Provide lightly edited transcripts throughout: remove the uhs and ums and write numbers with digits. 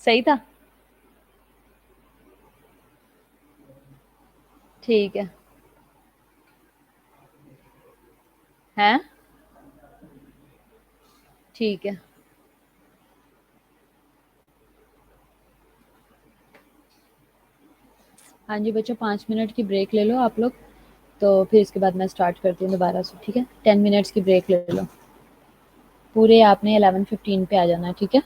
صحیح تھا. ٹھیک ہے. ہیں. ٹھیک ہے. ہاں جی بچوں 5 منٹ کی بریک لے لو آپ لوگ. تو پھر اس کے بعد میں اسٹارٹ کرتی ہوں دوبارہ سے. ٹھیک ہے 10 منٹس کی بریک لے لو. پورے آپ نے 11:15 پہ آ جانا ہے. ٹھیک ہے.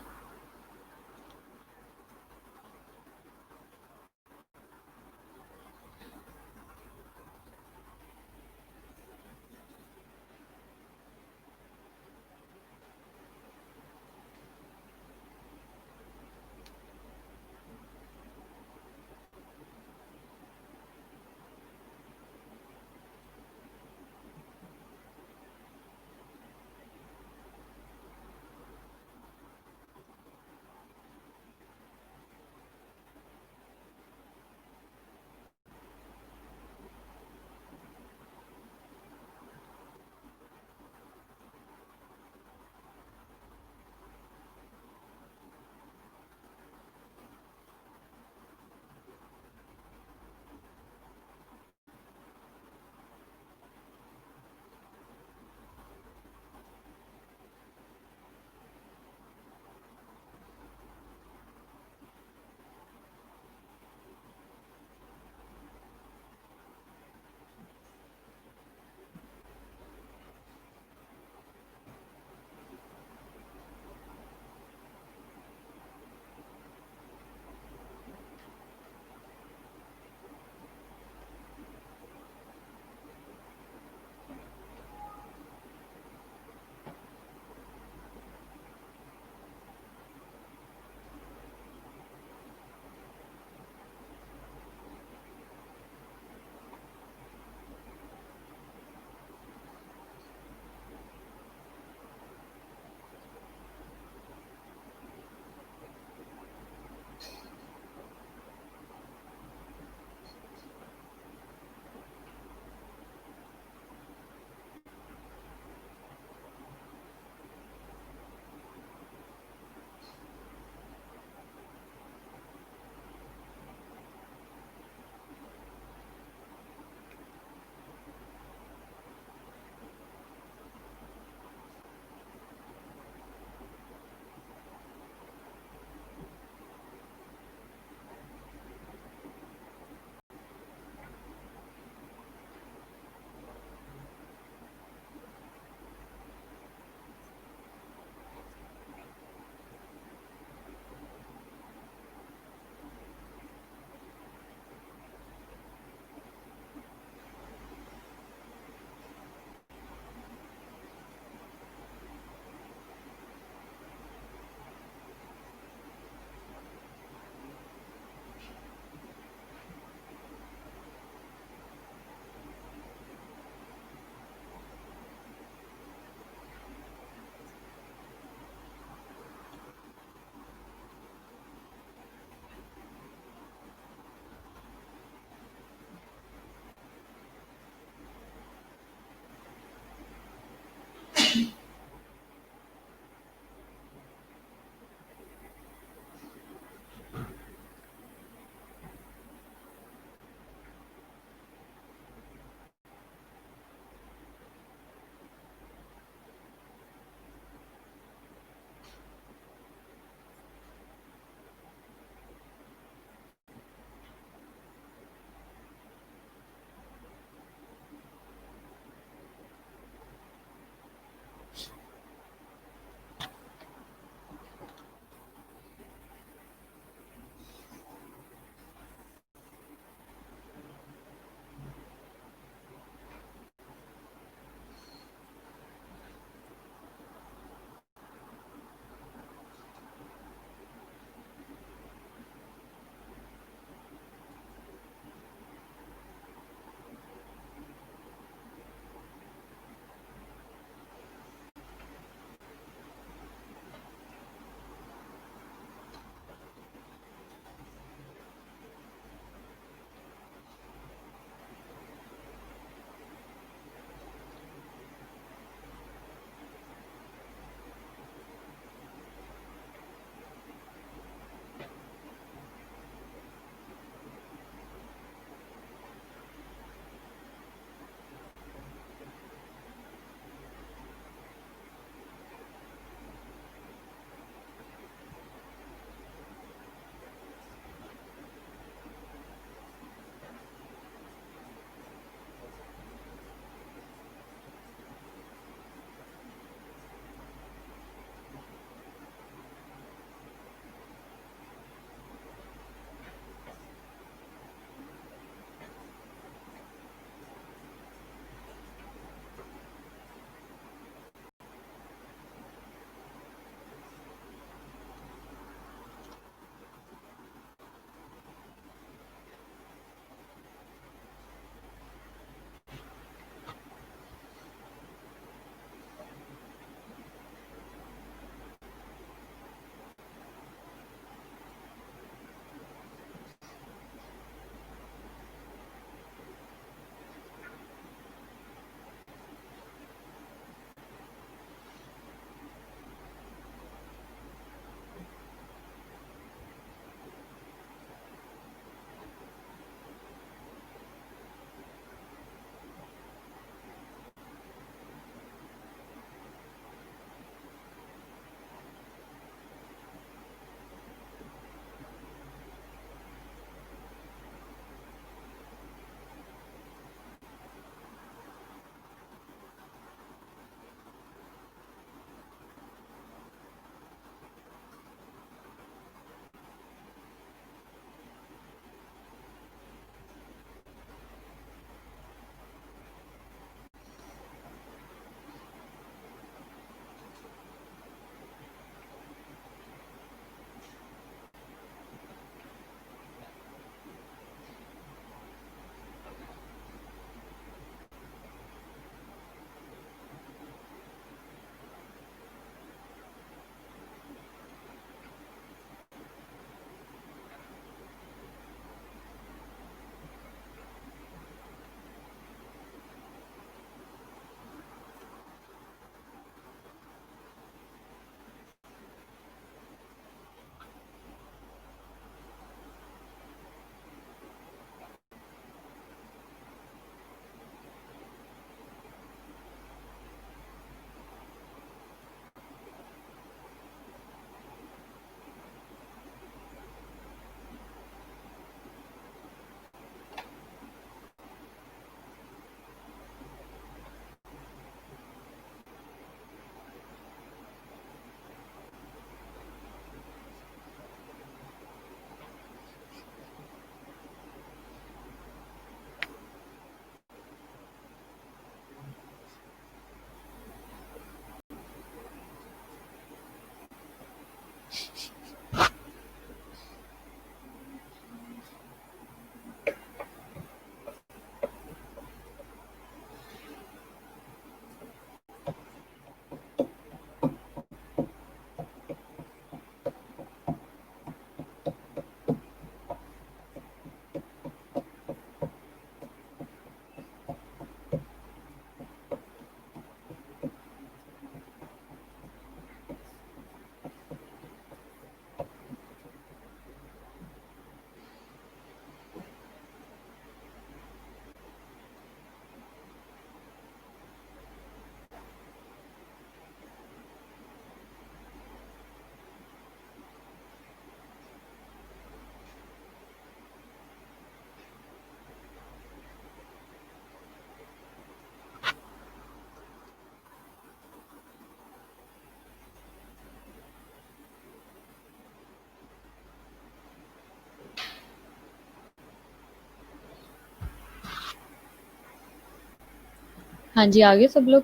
ہاں جی آگے سب لوگ.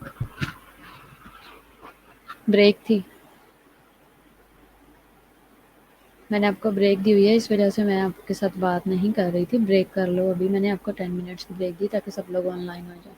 بریک تھی. میں نے آپ کو بریک دی ہوئی ہے اس وجہ سے میں آپ کے ساتھ بات نہیں کر رہی تھی. بریک کر لو ابھی. میں نے آپ کو 10 منٹس کی بریک دی تاکہ سب لوگ آن لائن ہو جائیں.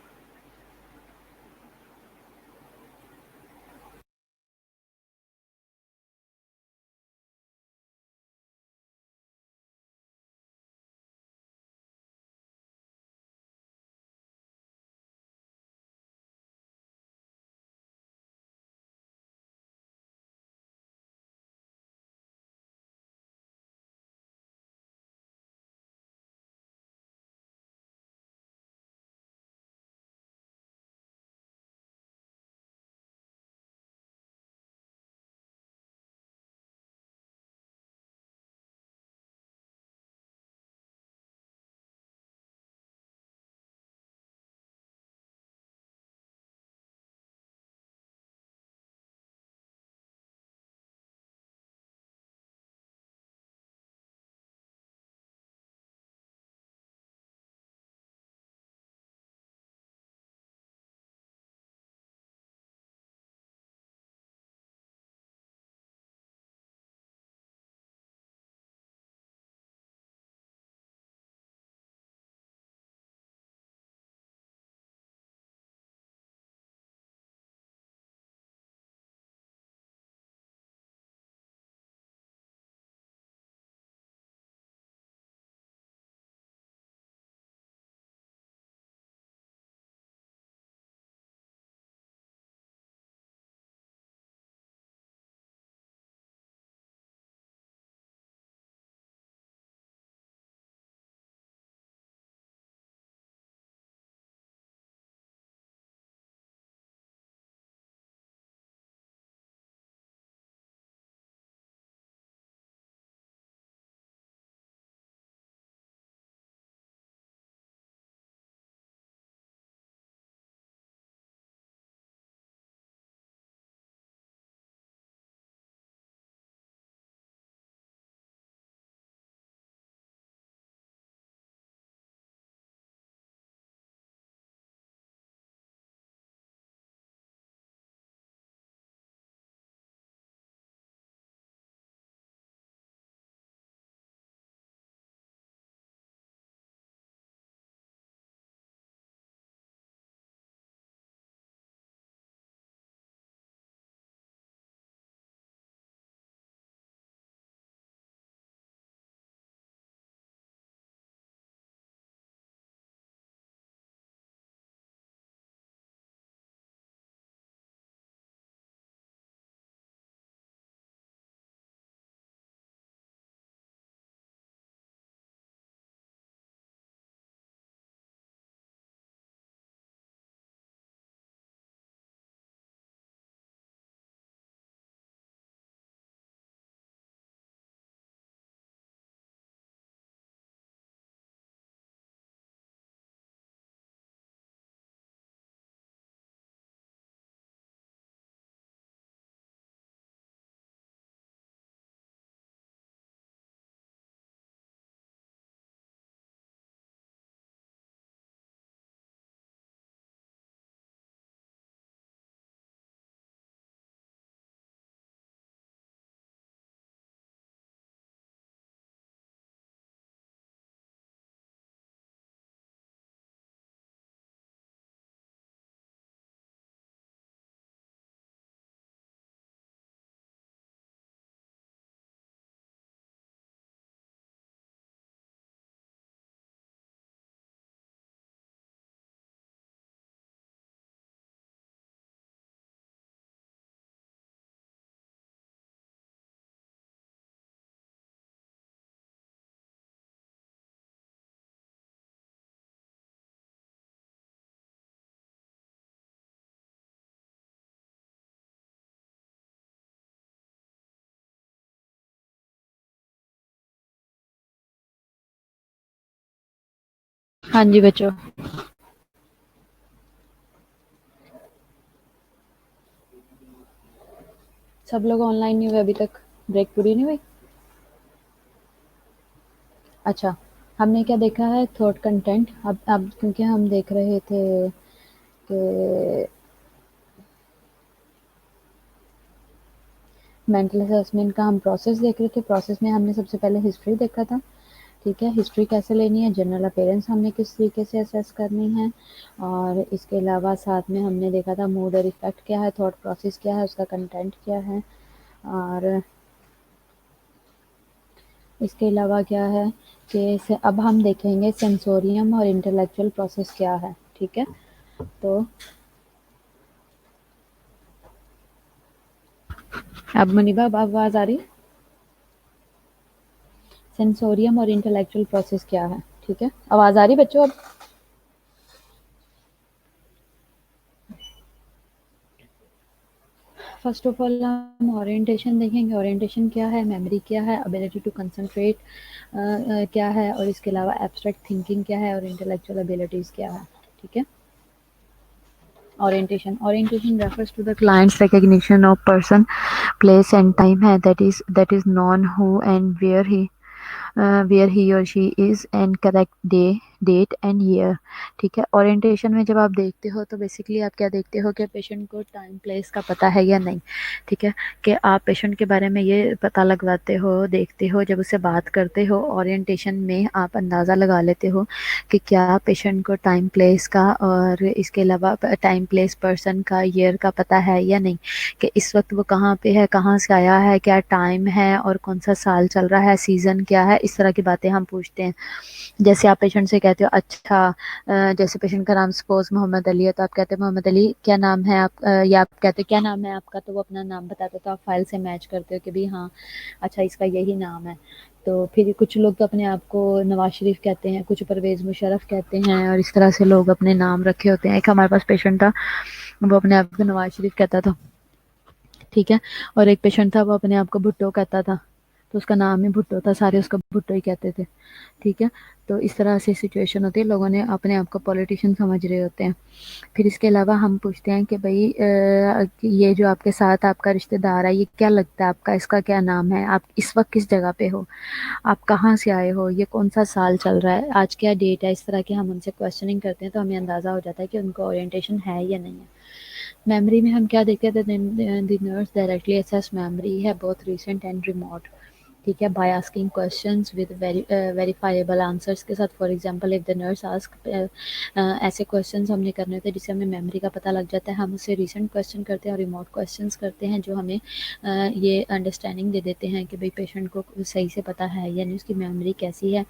ہاں جی بچوں. سب لوگ آن لائن نہیں ہوئے ابھی تک. بریک پوری نہیں ہوئی. اچھا ہم نے کیا دیکھا ہے تھرڈ کنٹینٹ. اب کیونکہ ہم دیکھ رہے تھے کہ مینٹل اسیسمنٹ کا ہم پروسیس دیکھ رہے تھے. پروسیس میں ہم نے سب سے پہلے ہسٹری دیکھا تھا. ٹھیک ہے, ہسٹری کیسے لینی ہے, جنرل اپیرنس ہم نے کس طریقے سے اسیس کرنی ہے, اور اس کے علاوہ ساتھ میں ہم نے دیکھا تھا موڈ اور افیکٹ کیا ہے, تھاٹ پروسیس کیا ہے, اس کا کنٹینٹ کیا ہے, اور اس کے علاوہ کیا ہے کہ اب ہم دیکھیں گے سینسوریم اور انٹلیکچوئل پروسیس کیا ہے. ٹھیک ہے, تو اب منیبا اب آواز آ رہی, سینسوریم اور انٹلیکچوئل پروسیس کیا ہے. ٹھیک ہے, آواز آ رہی بچوں؟ اب فرسٹ آف آل ہم اورینٹیشن دیکھیں گے. اورینٹیشن کیا ہے, میموری کیا ہے, ابیلٹی ٹو کنسنٹریٹ کیا ہے, اور اس کے علاوہ ایبسٹریکٹ تھنکنگ کیا ہے, اور انٹلیکچوئل ابیلٹیز کیا ہے. ٹھیک ہے, orientation refers to the client's recognition of person, place and time ہے, that is known who and where he or she is and correct day, date and year. ٹھیک ہے, اورینٹیشن میں جب آپ دیکھتے ہو تو بیسکلی آپ کیا دیکھتے ہو کہ پیشنٹ کو ٹائم پلیس کا پتہ ہے یا نہیں. ٹھیک ہے, کہ آپ پیشنٹ کے بارے میں یہ پتہ لگواتے ہو, دیکھتے ہو, جب اس سے بات کرتے ہو اورینٹیشن میں آپ اندازہ لگا لیتے ہو کہ کیا پیشنٹ کو ٹائم پلیس کا اور اس کے علاوہ ٹائم پلیس پرسن کا ایئر کا پتہ ہے یا نہیں, کہ اس وقت وہ کہاں پہ ہے, کہاں سے آیا ہے, کیا ٹائم ہے, اور کون سا سال چل رہا ہے, سیزن کیا ہے. اس طرح کی باتیں ہم پوچھتے ہیں. جیسے آپ پیشنٹ سے کہتے ہو اچھا جیسے پیشنٹ کا نام سپوز محمد علی ہے, تو آپ کہتے ہیں محمد علی کیا نام ہے آپ, یا آپ کہتے ہیں کیا نام ہے آپ کا, تو وہ اپنا نام بتاتے, تو آپ فائل سے میچ کرتے ہو کہ بھی ہاں اچھا اس کا یہی نام ہے. تو پھر کچھ لوگ تو اپنے آپ کو نواز شریف کہتے ہیں, کچھ پرویز مشرف کہتے ہیں, اور اس طرح سے لوگ اپنے نام رکھے ہوتے ہیں. ایک ہمارے پاس پیشنٹ تھا, وہ اپنے آپ کو نواز شریف کہتا تھا. ٹھیک ہے, اور ایک پیشنٹ تھا وہ اپنے آپ کو بھٹو کہتا تھا, تو اس کا نام ہی بھٹو تھا, سارے اس کا بھٹو ہی کہتے تھے. ٹھیک ہے, تو اس طرح سے سچویشن ہوتی ہے, لوگوں نے اپنے آپ کو پولیٹیشین سمجھ رہے ہوتے ہیں. پھر اس کے علاوہ ہم پوچھتے ہیں کہ بھائی یہ جو آپ کے ساتھ آپ کا رشتہ دار ہے, یہ کیا لگتا ہے آپ کا, اس کا کیا نام ہے, آپ اس وقت کس جگہ پہ ہو, آپ کہاں سے آئے ہو, یہ کون سا سال چل رہا ہے, آج کیا ڈیٹ ہے. اس طرح کے ہم ان سے کوشچننگ کرتے ہیں, تو ہمیں اندازہ ہو جاتا ہے کہ ان کو اورینٹیشن ہے یا نہیں ہے. میموری میں ہم کیا دیکھتے ہیں, the nurse directly assess memory ہے بہت ریسنٹ اینڈ ریموٹ. ٹھیک ہے, by asking questions with verifiable answers کے ساتھ. For example if the nurse ask, ایسے کوشچنز ہم نے کرنے ہوتے ہیں جس سے ہمیں میموری کا پتہ لگ جاتا ہے. ہم اس سے ریسنٹ کوشچن کرتے ہیں اور ریموٹ کوشچنز کرتے ہیں, جو ہمیں یہ انڈرسٹینڈنگ دے دیتے ہیں کہ بھئی پیشنٹ کو صحیح سے پتہ ہے یا نہیں, اس کی میموری کیسی ہے.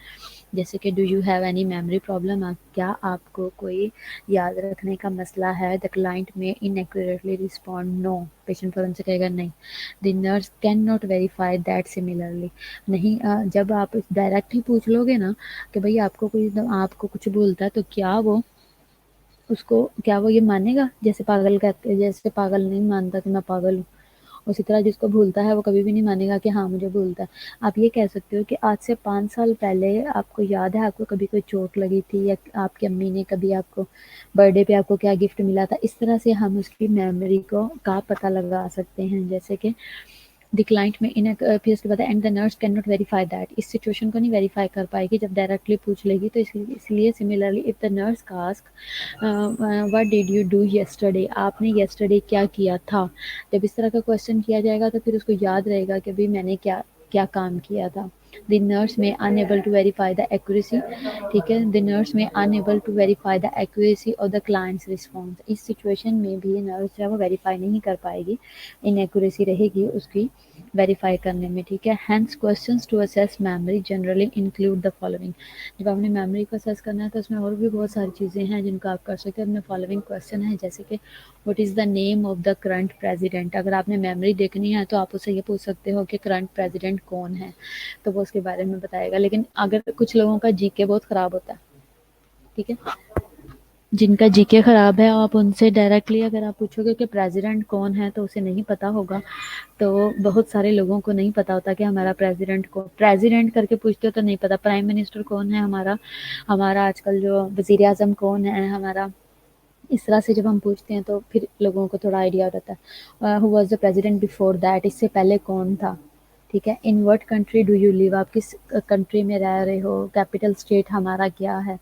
جیسے کہ do you have any memory problem, کیا آپ کو کوئی یاد رکھنے کا مسئلہ ہے. دا کلائنٹ میں inaccurately respond no, patient فوراً سے کہے گا نہیں. The nurse can not verify that similarly, نہیں. جب آپ ڈائریکٹ ہی پوچھ لو گے نا کہ بھئی آپ کو کوئی, آپ کو کچھ بولتا ہے, تو کیا وہ اس کو, کیا وہ یہ مانے گا. جیسے پاگل کہتے, جیسے پاگل نہیں مانتا کہ میں پاگل ہوں, اسی طرح جس کو بھولتا ہے وہ کبھی بھی نہیں مانے گا کہ ہاں مجھے بھولتا ہے. آپ یہ کہہ سکتے ہو کہ آج سے 5 سال پہلے آپ کو یاد ہے, آپ کو کبھی کوئی چوٹ لگی تھی, یا آپ کی امی نے کبھی آپ کو برتھ ڈے پہ آپ کو کیا گفٹ ملا تھا. اس طرح سے ہم اس کی میموری کو کا پتہ لگا سکتے ہیں. جیسے کہ دی کلائنٹ میں پھر اس کے بعد and the nurse can not verify that, اس سچویشن کو نہیں ویریفائی کر پائے گی جب ڈائریکٹلی پوچھ لے گی. تو اس لیے similarly if the nurse ask what did you do yesterday, آپ نے یسٹرڈے کیا کیا تھا. جب اس طرح کا کوشچن کیا جائے گا تو پھر اس کو یاد رہے گا کہ بھئی میں نے کیا کیا کام کیا تھا. دی نرس میں unable to verify the accuracy, ٹھیک ہے, دی نرس میں unable to verify the accuracy of the client's response. اس سچویشن میں بھی نرس جو ہے وہ ویریفائی نہیں کر پائے گی, ان ایکوریسی رہے گی اس کی ویریفائی کرنے میں. ٹھیک ہے, hence questions to assess memory generally include the following. جب آپ نے میموری کو اسیس کرنا ہے تو اس میں اور بھی بہت ساری چیزیں ہیں جن کو آپ کر سکتے ہیں. اپنے فالوئنگ کوشچن ہے, جیسے کہ what is the name of the current president. اگر آپ نے میموری دیکھنی ہے تو آپ اسے یہ پوچھ سکتے ہو کہ کرنٹ پریزیڈنٹ کون ہے, تو وہ اس کے بارے میں بتائے گا. لیکن اگر کچھ لوگوں کا جی کے بہت خراب ہوتا ہے, ٹھیک ہے, جن کا جی کے خراب ہے, آپ ان سے ڈائریکٹلی اگر آپ پوچھو گے کہ پریزیڈنٹ کون ہے تو اسے نہیں پتا ہوگا. تو بہت سارے لوگوں کو نہیں پتا ہوتا کہ ہمارا پریزیڈنٹ کو, پریزیڈنٹ کر کے پوچھتے ہو تو نہیں پتا پرائم منسٹر کون ہے ہمارا, ہمارا آج کل جو وزیر اعظم کون ہے ہمارا. اس طرح سے جب ہم پوچھتے ہیں تو پھر لوگوں کو تھوڑا آئیڈیا ہو جاتا ہے. Who was the president before that, اس سے پہلے کون تھا. ٹھیک ہے، in what country do you live, آپ کس کنٹری میں رہ رہے ہو، کیپٹل اسٹیٹ ہمارا کیا ہے،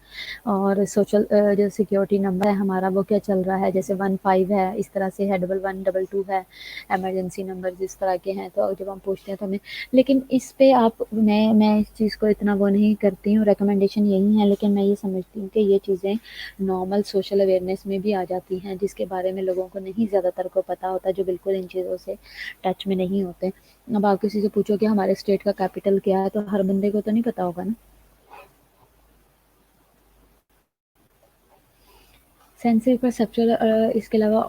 اور سوشل جو سیکیورٹی نمبر ہے ہمارا وہ کیا چل رہا ہے، جیسے 15 ہے، اس طرح سے ہے 1112 ہے، ایمرجنسی نمبر جس طرح کے ہیں، تو جب ہم پوچھتے ہیں تو ہمیں، لیکن اس پہ آپ میں اس چیز کو اتنا وہ نہیں کرتی ہوں، ریکمنڈیشن یہی ہے، لیکن میں یہ سمجھتی ہوں کہ یہ چیزیں نارمل سوشل اویئرنیس میں بھی آ جاتی ہیں، جس کے بارے میں لوگوں کو نہیں زیادہ تر کو پتہ ہوتا، جو بالکل ان چیزوں سے ٹچ میں نہیں ہوتے۔ اب آپ کسی سے پوچھو کہ ہمارے اسٹیٹ کا کیپٹل کیا ہے، تو ہر بندے کو تو نہیں پتا ہوگا نا۔ سینسری پرسیپچل، اس کے علاوہ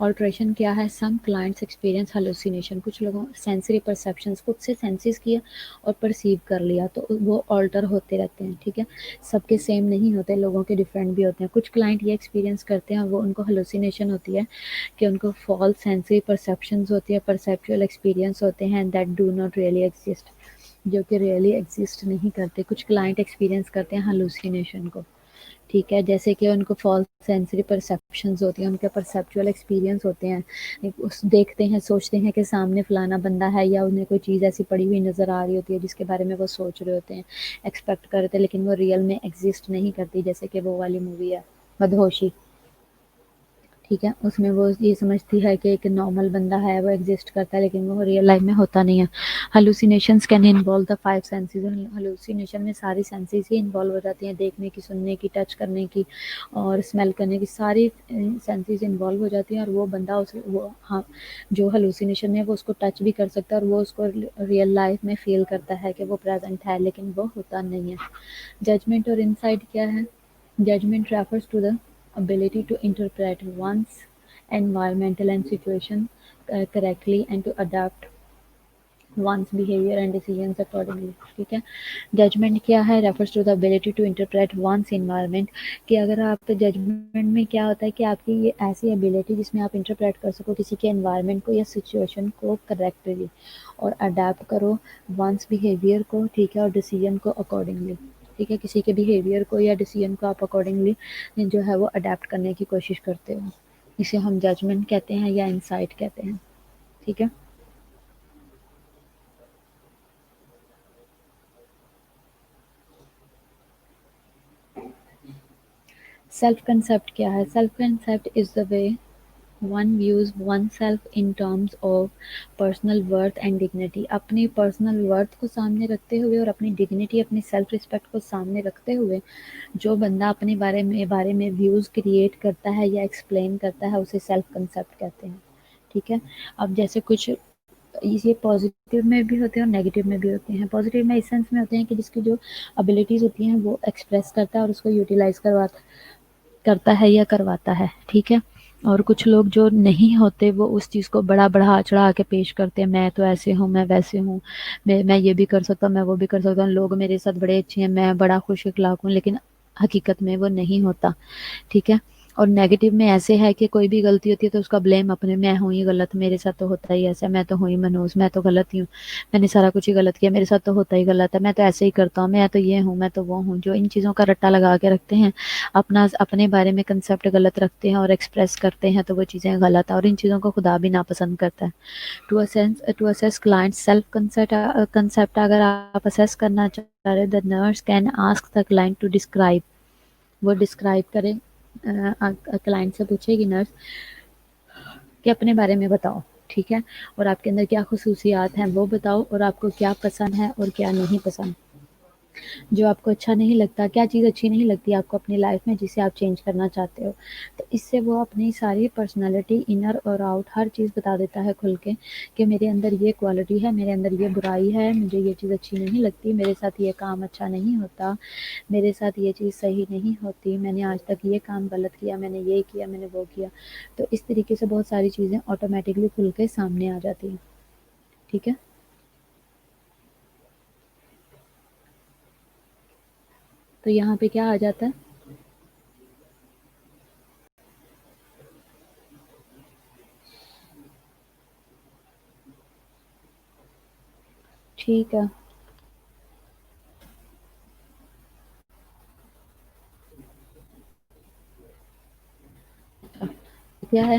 آلٹریشن کیا ہے، سم کلائنٹس ایکسپیرینس ہلوسینیشن، کچھ لوگوں سینسری پرسیپشنس خود سے سینسز کیا اور پرسیو کر لیا، تو وہ آلٹر ہوتے رہتے ہیں، ٹھیک ہے، سب کے سیم نہیں ہوتے، لوگوں کے ڈفرینٹ بھی ہوتے ہیں۔ کچھ کلائنٹ یہ ایکسپیرینس کرتے ہیں، وہ ان کو ہلوسینیشن ہوتی ہے کہ ان کو فالس سینسری پرسیپشنز ہوتی ہے، پرسیپچل ایکسپیرینس ہوتے ہیں that do not really exist, جو کہ ریئلی ایگزسٹ نہیں کرتے۔ کچھ کلائنٹ ایکسپیرینس کرتے ہیں ہلوسینیشن کو، ٹھیک ہے، جیسے کہ ان کو فالس سینسری پرسیپشنز ہوتی ہیں، ان کے پرسیپچول ایکسپیرینس ہوتے ہیں، دیکھتے ہیں، سوچتے ہیں کہ سامنے فلانا بندہ ہے، یا انہیں کوئی چیز ایسی پڑی ہوئی نظر آ رہی ہوتی ہے جس کے بارے میں وہ سوچ رہے ہوتے ہیں، ایکسپیکٹ کر رہے تھے، لیکن وہ ریئل میں ایگزسٹ نہیں کرتی، جیسے کہ وہ والی مووی ہے مدہوشی، ٹھیک ہے، اس میں وہ یہ سمجھتی ہے کہ ایک نارمل بندہ ہے، وہ ایگزسٹ کرتا ہے، لیکن وہ ریئل لائف میں ہوتا نہیں ہے۔ Hallucinations can involve the 5 senses, hallucination میں ساری سینسز ہی انوالو ہو جاتی ہیں، دیکھنے کی، سننے کی، ٹچ کرنے کی اور اسمیل کرنے کی، ساری سینسز انوالو ہو جاتی ہیں، اور وہ بندہ ہاں جو ہلوسینیشن ہے وہ اس کو ٹچ بھی کر سکتا ہے، اور وہ اس کو ریئل لائف میں فیل کرتا ہے کہ وہ پریزنٹ ہے، لیکن وہ ہوتا نہیں ہے۔ ججمنٹ اور انسائٹ کیا ہے، judgment refers to the ability to interpret one's environmental and situation correctly and to adapt one's behavior and decisions accordingly، ٹھیک ہے۔ ججمنٹ کیا ہے، refers to the ability to interpret one's environment، کہ اگر آپ ججمنٹ میں کیا ہوتا ہے کہ آپ کی یہ ایسی ابیلٹی جس میں آپ انٹرپریٹ کر سکو کسی کے انوائرمنٹ کو یا سچویشن کو کریکٹلی، اور اڈیپٹ کرو ونس بیہیویئر کو، ٹھیک ہے، اور ڈیسیجن کو اکارڈنگلی، ٹھیک ہے، کسی کے بیہیویئر کو یا ڈیسیجن کو آپ اکارڈنگلی جو ہے وہ اڈیپٹ کرنے کی کوشش کرتے ہو، اسے ہم ججمنٹ کہتے ہیں یا انسائٹ کہتے ہیں، ٹھیک ہے۔ سیلف کنسیپٹ کیا ہے، self concept is the way one views one self in terms of personal worth and dignity, اپنی پرسنل ورتھ کو سامنے رکھتے ہوئے اور اپنی ڈگنیٹی، اپنی سیلف رسپیکٹ کو سامنے رکھتے ہوئے جو بندہ اپنے بارے میں ویوز کریٹ کرتا ہے یا ایکسپلین کرتا ہے، اسے سیلف کنسیپٹ کہتے ہیں، ٹھیک ہے۔ اب جیسے کچھ یہ پازیٹیو میں بھی ہوتے ہیں اور نیگیٹو میں بھی ہوتے ہیں۔ پازیٹیو میں اس سینس میں ہوتے ہیں کہ جس کی جو ابیلٹیز ہوتی ہیں وہ ایکسپریس کرتا ہے اور اس کو یوٹیلائز کرتا ہے یا کرواتا ہے، ٹھیک ہے۔ اور کچھ لوگ جو نہیں ہوتے وہ اس چیز کو بڑا بڑھا چڑھا کے پیش کرتے ہیں، میں تو ایسے ہوں، میں ویسے ہوں، میں یہ بھی کر سکتا ہوں، میں وہ بھی کر سکتا ہوں، لوگ میرے ساتھ بڑے اچھے ہیں، میں بڑا خوش اخلاق ہوں، لیکن حقیقت میں وہ نہیں ہوتا، ٹھیک ہے۔ اور نیگیٹو میں ایسے ہے کہ کوئی بھی غلطی ہوتی ہے تو اس کا بلیم اپنے، میں ہوں ہی غلط، میرے ساتھ تو ہوتا ہی ایسا، میں تو ہوں ہی منوز، میں تو غلط ہی ہوں، میں نے سارا کچھ ہی غلط کیا، میرے ساتھ تو ہوتا ہی غلط ہے، میں تو ایسے ہی کرتا ہوں، میں تو یہ ہوں، میں تو وہ ہوں، جو ان چیزوں کا رٹا لگا کے رکھتے ہیں، اپنے بارے میں کنسیپٹ غلط رکھتے ہیں اور ایکسپریس کرتے ہیں، تو وہ چیزیں غلط ہیں، اور ان چیزوں کو خدا بھی ناپسند کرتا ہے۔ To assess client self concept, اگر آپ اسیس کرنا چاہ رہے، the nurse can ask the client to describe، وہ ڈسکرائب کرے، کلائنٹ سے پوچھے گی نرس کہ اپنے بارے میں بتاؤ، ٹھیک ہے، اور آپ کے اندر کیا خصوصیات ہیں وہ بتاؤ، اور آپ کو کیا پسند ہے اور کیا نہیں پسند، جو آپ کو اچھا نہیں لگتا، کیا چیز اچھی نہیں لگتی آپ کو اپنی لائف میں جسے آپ چینج کرنا چاہتے ہو، تو اس سے وہ اپنی ساری پرسنالٹی انر اور آؤٹ ہر چیز بتا دیتا ہے کھل کے، کہ میرے اندر یہ کوالٹی ہے، میرے اندر یہ برائی ہے، مجھے یہ چیز اچھی نہیں لگتی، میرے ساتھ یہ کام اچھا نہیں ہوتا، میرے ساتھ یہ چیز صحیح نہیں ہوتی، میں نے آج تک یہ کام غلط کیا، میں نے یہ کیا، میں نے وہ کیا، تو اس طریقے سے بہت ساری چیزیں آٹومیٹکلی کھل کے سامنے آ جاتی ہیں، ٹھیک ہے۔ تو یہاں پہ کیا آ جاتا ہے، ٹھیک ہے، کیا ہے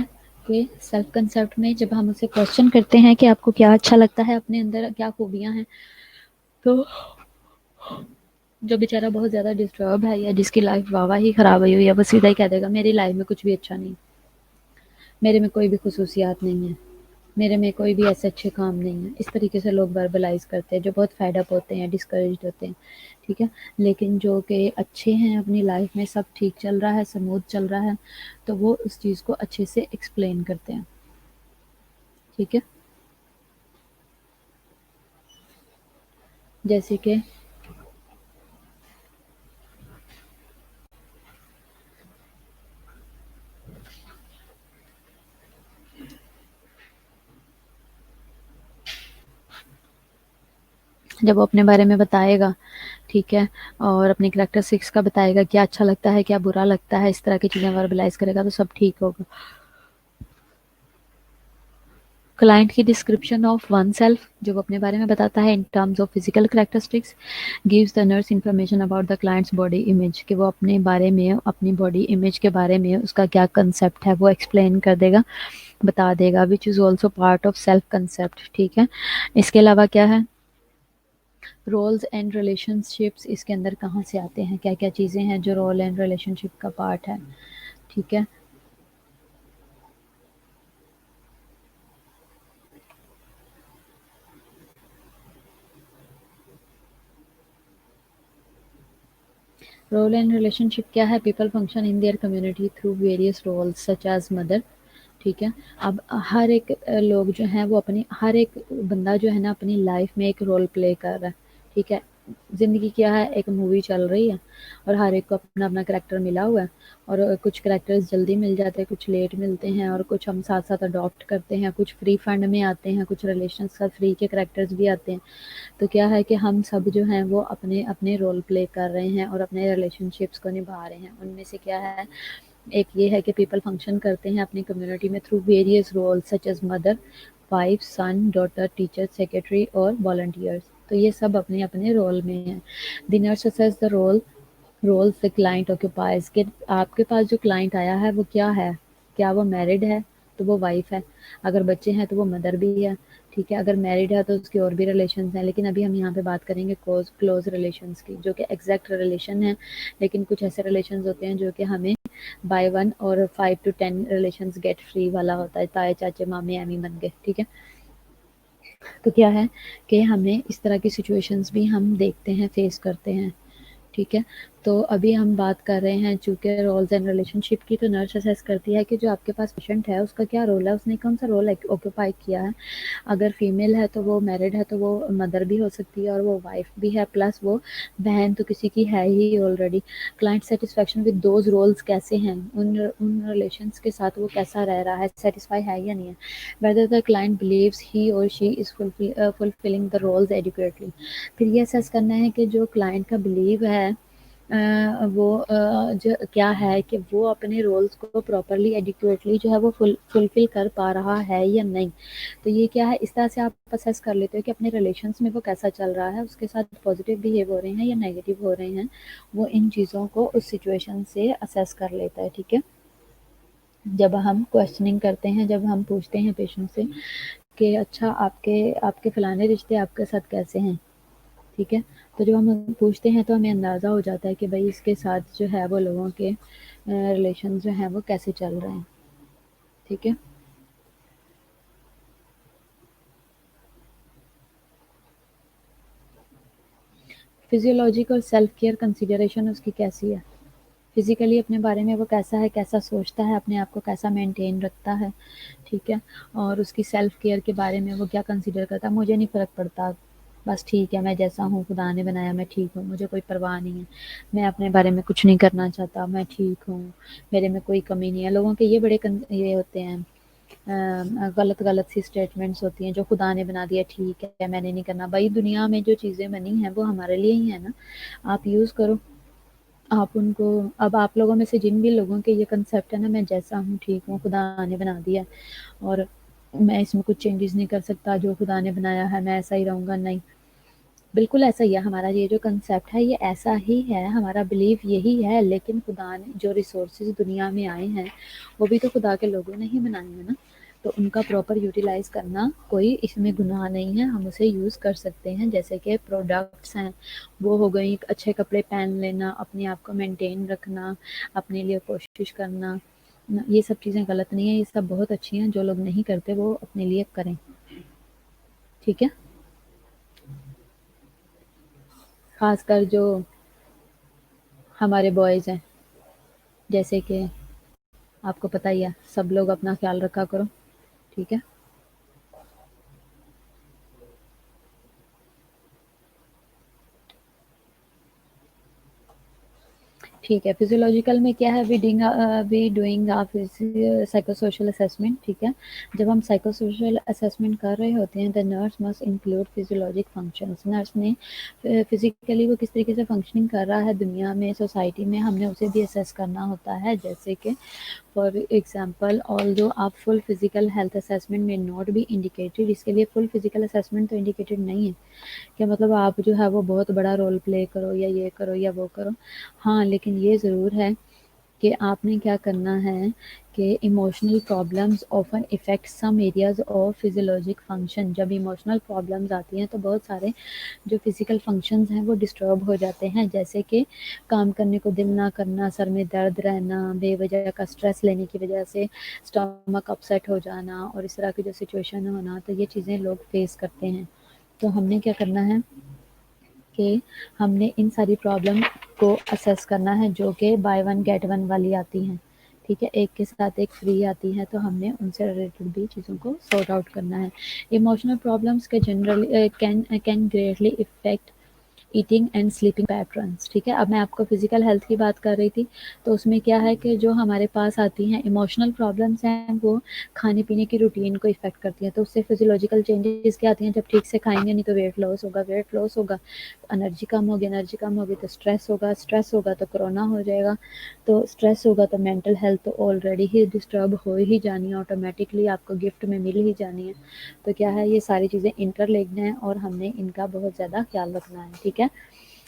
کہ سیلف کنسیپٹ میں جب ہم اسے کوشچن کرتے ہیں کہ آپ کو کیا اچھا لگتا ہے اپنے اندر، کیا خوبیاں ہیں، تو جو بیچارہ بہت زیادہ ڈسٹرب ہے یا جس کی لائف واہ واہ ہی خراب ہوئی ہوئی ہے، وہ سیدھا ہی کہہ دے گا میری لائف میں کچھ بھی اچھا نہیں، میرے میں کوئی بھی خصوصیات نہیں ہیں، میرے میں کوئی بھی ایسے اچھے کام نہیں ہیں. اس طریقے سے لوگ وربلائز کرتے ہیں جو بہت فیڈ اپ ہوتے ہیں، ڈسکریجڈ ہوتے ہیں. ٹھیک ہے، لیکن جو کہ اچھے ہیں، اپنی لائف میں سب ٹھیک چل رہا ہے، سموتھ چل رہا ہے، تو وہ اس چیز کو اچھے سے ایکسپلین کرتے ہیں. ٹھیک ہے، جیسے کہ جب وہ اپنے بارے میں بتائے گا، ٹھیک ہے، اور اپنی کریکٹرسٹکس کا بتائے گا، کیا اچھا لگتا ہے، کیا برا لگتا ہے، اس طرح کی چیزیں وربلائز کرے گا تو سب ٹھیک ہوگا. کلائنٹ کی ڈسکرپشن آف ون سیلف، جو وہ اپنے بارے میں بتاتا ہے ان terms of physical characteristics, gives the nurse information about the client's body image، کہ وہ اپنے بارے میں، اپنی باڈی امیج کے بارے میں اس کا کیا کنسیپٹ ہے وہ ایکسپلین کر دے گا، بتا دے گا، which is also part of self concept. ٹھیک ہے، اس کے علاوہ کیا ہے، رولز اینڈ ریلیشن شپس اس کے اندر کہاں سے آتے ہیں، کیا کیا چیزیں ہیں جو رول اینڈ ریلیشن شپ کا پارٹ ہے. ٹھیک ہے، رول اینڈ ریلیشن شپ کیا ہے، people function in their community through various roles such as mother. ٹھیک ہے، اب ہر ایک لوگ جو ہیں وہ اپنی، ہر ایک بندہ جو ہے نا اپنی لائف میں ایک رول پلے کر رہا ہے. ٹھیک ہے، زندگی کیا ہے، ایک مووی چل رہی ہے اور ہر ایک کو اپنا اپنا کریکٹر ملا ہوا ہے، اور کچھ کریکٹرز جلدی مل جاتے ہیں، کچھ لیٹ ملتے ہیں، اور کچھ ہم ساتھ ساتھ اڈاپٹ کرتے ہیں، کچھ فری فنڈ میں آتے ہیں، کچھ ریلیشنز کا فری کے کریکٹرز بھی آتے ہیں. تو کیا ہے کہ ہم سب جو ہیں وہ اپنے اپنے رول پلے کر رہے ہیں اور اپنے ریلیشن شپس کو نبھا رہے ہیں. ان میں سے کیا ہے، ایک یہ ہے کہ پیپل فنکشن کرتے ہیں اپنی کمیونٹی میں through various role such as mother, wife, son, daughter, teacher, secretary اور والنٹیئرس. تو یہ سب اپنے اپنے رول میں ہیں. The nurse assess the roles the client occupies, کہ آپ کے پاس جو کلائنٹ آیا ہے وہ کیا ہے، کیا وہ میرڈ ہے تو وہ وائف ہے، اگر بچے ہیں تو وہ مدر بھی ہے. ٹھیک ہے، اگر میرڈ ہے تو اس کے اور بھی ریلیشنز ہیں، لیکن ابھی ہم یہاں پہ بات کریں گے کلوز ریلیشنز کی، جو کہ ایگزیکٹ ریلیشن ہے، لیکن کچھ ایسے ریلیشنز ہوتے ہیں جو کہ ہمیں بائی ون اور 5 to 10 ریلیشنز گیٹ فری والا ہوتا ہے، تائے چاچے مامے ایمی بن گئے. ٹھیک ہے، تو کیا ہے کہ ہمیں اس طرح کی سچویشنز بھی ہم دیکھتے ہیں، فیس کرتے ہیں. ٹھیک ہے، تو ابھی ہم بات کر رہے ہیں چونکہ رولز اینڈ ریلیشن شپ کی، تو نرس اسیس کرتی ہے کہ جو آپ کے پاس پیشنٹ ہے اس کا کیا رول ہے، اس نے کون سا رول آکوپائی کیا ہے. اگر فیمیل ہے تو وہ میرڈ ہے تو وہ مدر بھی ہو سکتی ہے اور وہ وائف بھی ہے، پلس وہ بہن تو کسی کی ہے ہی already. Client satisfaction with those roles کیسے ہیں، ان ریلیشنز کے ساتھ وہ کیسا رہ رہا ہے، سیٹسفائی ہے یا نہیں ہے. whether the client believes he or she is fulfilling the roles adequately. پھر یہ اسیس کرنا ہے کہ جو کلائنٹ کا بلیو ہے وہ جو کیا ہے کہ وہ اپنے رولز کو پراپرلی ایڈیکویٹلی جو ہے وہ فلفل کر پا رہا ہے یا نہیں. تو یہ کیا ہے، اس طرح سے آپ اسیس کر لیتے ہو کہ اپنے ریلیشنز میں وہ کیسا چل رہا ہے، اس کے ساتھ پازیٹیو بہیو ہو رہے ہیں یا نیگیٹو ہو رہے ہیں. وہ ان چیزوں کو اس سچویشن سے اسیس کر لیتا ہے. ٹھیک ہے، جب ہم کوشچننگ کرتے ہیں، جب ہم پوچھتے ہیں پیشنٹ سے کہ اچھا آپ کے فلانے رشتے آپ کے ساتھ کیسے ہیں. ٹھیک ہے، تو جب ہم پوچھتے ہیں تو ہمیں اندازہ ہو جاتا ہے کہ بھائی اس کے ساتھ جو ہے وہ لوگوں کے ریلیشن جو ہیں وہ کیسے چل رہے ہیں. ٹھیک ہے، فزیولوجیکل اور سیلف کیئر کنسیڈریشن اس کی کیسی ہے، فزیکلی اپنے بارے میں وہ کیسا ہے، کیسا سوچتا ہے، اپنے آپ کو کیسا مینٹین رکھتا ہے. ٹھیک ہے، اور اس کی سیلف کیئر کے بارے میں وہ کیا کنسیڈر کرتا ہے، مجھے نہیں فرق پڑتا، بس ٹھیک ہے میں جیسا ہوں، خدا نے بنایا میں ٹھیک ہوں، مجھے کوئی پرواہ نہیں ہے، میں اپنے بارے میں کچھ نہیں کرنا چاہتا، میں ٹھیک ہوں، میرے میں کوئی کمی نہیں ہے. لوگوں کے یہ بڑے یہ ہوتے ہیں غلط غلط سی اسٹیٹمنٹس ہوتی ہیں، جو خدا نے بنا دیا ٹھیک ہے میں نے نہیں کرنا. بھائی دنیا میں جو چیزیں بنی ہیں وہ ہمارے لیے ہی ہیں نا، آپ یوز کرو. آپ ان کو، اب آپ لوگوں میں سے جن بھی لوگوں کے یہ کنسیپٹ ہے نا میں جیسا ہوں ٹھیک ہوں، خدا نے بنا دیا اور میں اس میں کچھ چینجز نہیں کر سکتا، جو خدا نے بنایا ہے میں ایسا ہی رہوں گا، نہیں. بالکل ایسا ہی ہے ہمارا یہ جو کنسیپٹ ہے، یہ ایسا ہی ہے، ہمارا بلیف یہی ہے، لیکن خدا نے جو ریسورسز دنیا میں آئے ہیں وہ بھی تو خدا کے لوگوں نے ہی بنائے ہیں نا، تو ان کا پراپر یوٹیلائز کرنا کوئی اس میں گناہ نہیں ہے، ہم اسے یوز کر سکتے ہیں، جیسے کہ پروڈکٹس ہیں وہ ہو گئی، اچھے کپڑے پہن لینا، اپنے آپ کو مینٹین رکھنا، اپنے لیے کوشش کرنا، یہ سب چیزیں غلط نہیں ہیں، یہ سب بہت اچھی ہیں، جو لوگ نہیں کرتے وہ اپنے لیے کریں، ٹھیک ہے، خاص کر جو ہمارے بوائز ہیں، جیسے کہ آپ کو پتہ ہی ہے، سب لوگ اپنا خیال رکھا کرو، ٹھیک ہے، ٹھیک ہے، فزیولوجیکل میں کیا ہے، we doing psycho social assessment, ٹھیک ہے، جب ہم سائیکو سوشل اسیسمنٹ کر رہے ہوتے ہیں، the nurse must include physiologic functions، nurse نے فزیکلی وہ کس طریقے سے فنکشننگ کر رہا ہے دنیا میں، سوسائٹی میں، ہم نے اسے بھی اسیس کرنا ہوتا ہے، جیسے کہ فار ایگزامپل although آپ فل فزیکل ہیلتھ اسیسمنٹ میں ناٹ بھی انڈیکیٹڈ، اس کے لیے فل فزیکل اسیسمنٹ تو انڈیکیٹڈ نہیں ہے کہ مطلب آپ جو ہے وہ بہت بڑا رول پلے کرو یا یہ کرو یا وہ کرو، ہاں لیکن یہ ضرور ہے کہ آپ نے کیا کرنا ہے کہ emotional problems often affect some areas of physiologic function, جب ایموشنل پرابلمز آتی ہیں تو بہت سارے جو فزیکل فنکشنز ہیں وہ ڈسٹرب ہو جاتے ہیں، جیسے کہ کام کرنے کو دل نہ کرنا، سر میں درد رہنا، بے وجہ کا اسٹریس لینے کی وجہ سے اسٹمک اپسیٹ ہو جانا، اور اس طرح کی جو سچویشن ہونا، تو یہ چیزیں لوگ فیس کرتے ہیں، تو ہم نے کیا کرنا ہے کہ ہم نے ان ساری پرابلم کو اسیس کرنا ہے، جو کہ بائی ون گیٹ ون والی آتی ہیں، ٹھیک ہے، ایک کے ساتھ ایک فری آتی ہے، تو ہم نے ان سے ریلیٹڈ بھی چیزوں کو سارٹ آؤٹ کرنا ہے، ایموشنل پرابلمس کے generally can greatly affect eating and sleeping patterns, ٹھیک ہے، اب میں آپ کو فزیکل ہیلتھ کی بات کر رہی تھی، تو اس میں کیا ہے کہ جو ہمارے پاس آتی ہیں ایموشنل پرابلمس ہیں، وہ کھانے پینے کی روٹین کو افیکٹ کرتی ہیں، تو اس سے فزیولوجیکل چینجز کیا آتی ہیں، جب ٹھیک سے کھائیں گے نہیں تو ویٹ لاس ہوگا، ویٹ لاس ہوگا، انرجی کم ہوگی، انرجی کم ہوگی تو اسٹریس ہوگا، اسٹریس ہوگا تو کرونا ہو جائے گا، تو اسٹریس ہوگا تو مینٹل ہیلتھ تو آلریڈی ہی ڈسٹرب ہو ہی جانی ہے، آٹومیٹکلی آپ کو گفٹ میں مل ہی جانی ہے، تو کیا ہے یہ ساری چیزیں انٹر لنکڈ ہیں اور ہم نے ان کا بہت زیادہ خیال رکھنا ہے، ٹھیک ہے،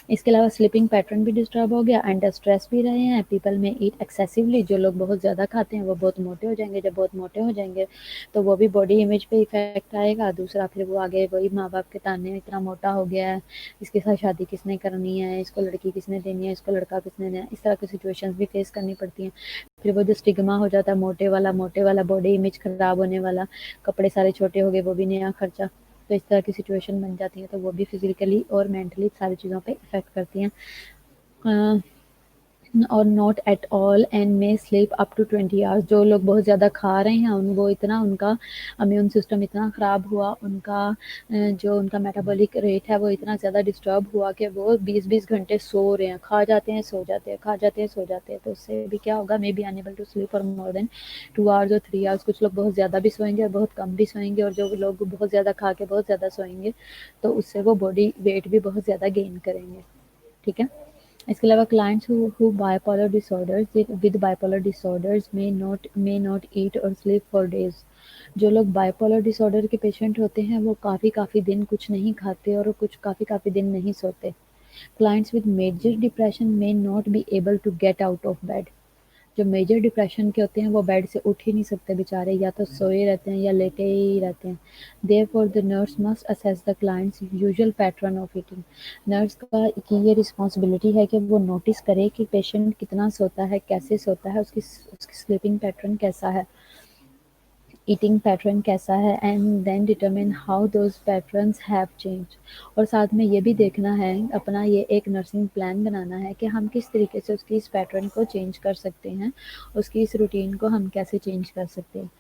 اس کے علاوہ سلیپنگ پیٹرن بھی ڈسٹرب ہو گیا، انڈر اسٹریس بھی رہے ہیں، پیپل میں ایٹ ایکسیسولی، جو لوگ بہت زیادہ کھاتے ہیں وہ بہت موٹے ہو جائیں گے، جب بہت موٹے ہو جائیں گے تو وہ بھی باڈی امیج پہ افیکٹ آئے گا، دوسرا پھر وہ آگے وہی ماں باپ کے تانے، اتنا موٹا ہو گیا ہے، اس کے ساتھ شادی کس نے کرنی ہے، اس کو لڑکی کس نے دینی ہے، اس کو لڑکا کس نے دینا ہے، اس طرح کی سچویشنز بھی فیس کرنی پڑتی ہیں، پھر وہ جو اسٹگما ہو جاتا ہے موٹے والا باڈی امیج خراب ہونے والا، کپڑے سارے چھوٹے ہو گئے وہ بھی نیا خرچہ، تو اس طرح کی سچویشن بن جاتی ہیں، تو وہ بھی فزیکلی اور مینٹلی ساری چیزوں پہ افیکٹ کرتی ہیں، اور ناٹ ایٹ آل اینڈ میں سلیپ اپ ٹو 20 hours، جو لوگ بہت زیادہ کھا رہے ہیں وہ اتنا ان کا امیون سسٹم اتنا خراب ہوا، ان کا جو ان کا میٹابولک ریٹ ہے وہ اتنا زیادہ ڈسٹرب ہوا کہ وہ 20 گھنٹے سو رہے ہیں، کھا جاتے ہیں سو جاتے ہیں، کھا جاتے ہیں سو جاتے ہیں، تو اس سے بھی کیا ہوگا، may be unable to sleep for more than 2 hours اور 3 hours، کچھ لوگ بہت زیادہ بھی سوئیں گے اور بہت کم بھی سوئیں گے، اور جو لوگ بہت زیادہ کھا کے بہت زیادہ سوئیں گے تو اس سے وہ باڈی ویٹ بھی بہت زیادہ گین کریں گے، ٹھیک ہے، اس کے علاوہ clients who bipolar disorders with bipolar disorders may not eat or sleep for days، جو لوگ بائیپولر ڈس آرڈر کے پیشنٹ ہوتے ہیں وہ کافی دن کچھ نہیں کھاتے اور کچھ کافی دن نہیں سوتے، clients with major depression may not be able to get out of bed، جو میجر ڈپریشن کے ہوتے ہیں وہ بیڈ سے اٹھ ہی نہیں سکتے بیچارے، یا تو سوئے رہتے ہیں یا لیٹے ہی رہتے ہیں، therefore the nurse must assess the client's usual pattern of eating، nurse کا کی یہ رسپانسبلٹی ہے کہ وہ نوٹس کرے کہ پیشنٹ کتنا سوتا ہے، کیسے سوتا ہے، اس کی سلیپنگ پیٹرن کیسا ہے، ایٹنگ پیٹرن کیسا ہے، and then determine how those patterns have change, اور ساتھ میں یہ بھی دیکھنا ہے، اپنا یہ ایک نرسنگ پلان بنانا ہے کہ ہم کس طریقے سے اس کی اس پیٹرن کو چینج کر سکتے ہیں، اس کی اس روٹین کو ہم کیسے چینج کر سکتے ہیں،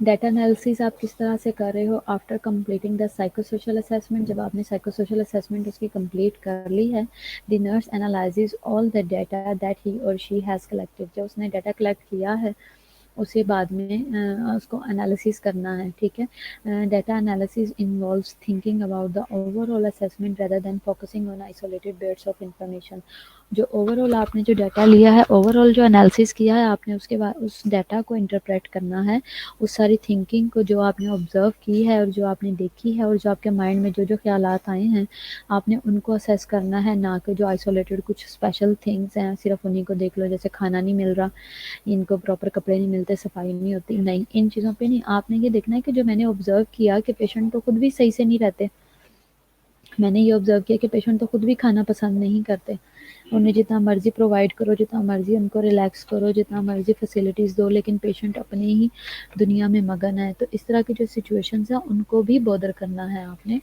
ڈیٹا انالیسس آپ کس طرح سے کر رہے ہو after completing the psycho social assessment, جب آپ نے سائیکو سوشل اسیسمنٹ اس کی کمپلیٹ کر لی ہے، the nurse analyses all the data that he اور شی ہیز کلیکٹڈ، جو اس نے ڈیٹا کلیکٹ کیا ہے اسے بعد میں اس کو انالیسس کرنا ہے. ٹھیک ہے. Data analysis involves thinking about the over all assessment rather than focusing on isolated bits of information. جو اوور آل آپ نے جو ڈیٹا لیا ہے، اوور آل جو انالیسس کیا ہے آپ نے، اس کے بعد اس ڈیٹا کو انٹرپریٹ کرنا ہے. اس ساری تھنکنگ کو جو آپ نے آبزرو کی ہے اور جو آپ نے دیکھی ہے اور جو آپ کے مائنڈ میں جو جو خیالات آئے ہیں، آپ نے ان کو اسیس کرنا ہے، نہ کہ جو آئسولیٹڈ کچھ اسپیشل تھنگس ہیں صرف انہیں کو دیکھ لو. جیسے کھانا نہیں مل رہا، ان کو پراپر کپڑے نہیں ملتے، صفائی نہیں ہوتی، نہیں، ان چیزوں پہ نہیں. آپ نے یہ دیکھنا ہے کہ جو میں نے آبزرو کیا کہ پیشنٹ تو خود بھی صحیح سے نہیں رہتے. میں نے یہ آبزرو کیا کہ پیشنٹ تو خود بھی کھانا پسند نہیں کرتے. انہیں جتنا مرضی پرووائڈ کرو، جتنا مرضی ان کو ریلیکس کرو، جتنا مرضی فیسلٹیز دو، لیکن پیشنٹ اپنے ہی دنیا میں مگن ہے. تو اس طرح کی جو سچویشنز ہیں ان کو بھی بودر کرنا ہے آپ نے،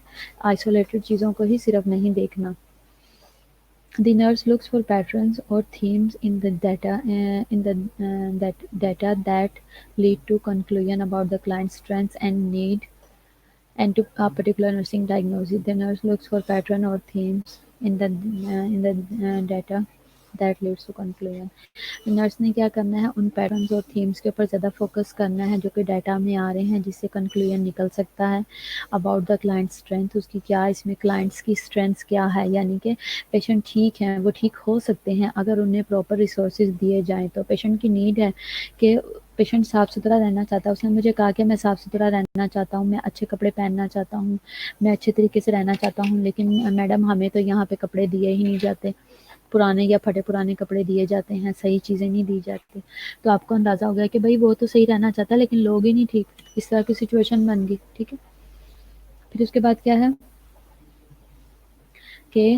آئسولیٹڈ چیزوں کو ہی صرف نہیں دیکھنا. The nurse looks for patterns or themes in the data that lead to conclusion about the client's strengths and need and to a particular nursing diagnosis. The nurse looks for pattern or themes in the data that leads to conclusion. Nurse نے کیا کرنا ہے، ان patterns اور themes کے اوپر زیادہ focus کرنا ہے جو کہ ڈیٹا میں آ رہے ہیں، جس سے کنکلوژن نکل سکتا ہے اباؤٹ دا کلائنٹ اسٹرینتھ. اس کی کیا، اس میں کلائنٹس کی اسٹرینتھس کیا ہے، یعنی کہ پیشنٹ ٹھیک ہیں، وہ ٹھیک ہو سکتے ہیں اگر انہیں پراپر ریسورسز دیے جائیں. تو پیشنٹ کی نیڈ ہے کہ پیشنٹ صاف ستھرا رہنا چاہتا ہے. اس نے مجھے کہا کہ میں صاف ستھرا رہنا چاہتا ہوں، میں اچھے کپڑے پہننا چاہتا ہوں، میں اچھے طریقے سے رہنا چاہتا ہوں، لیکن میڈم ہمیں تو یہاں پہ کپڑے دیے ہی نہیں جاتے، پرانے یا پھٹے پرانے کپڑے دیے جاتے ہیں، صحیح چیزیں نہیں دی جاتی. تو آپ کو اندازہ ہو گیا کہ بھائی وہ تو صحیح رہنا چاہتا ہے لیکن لوگ ہی نہیں ٹھیک. اس طرح کی سچویشن بن گئی. ٹھیک ہے. پھر اس کے بعد کیا ہے کہ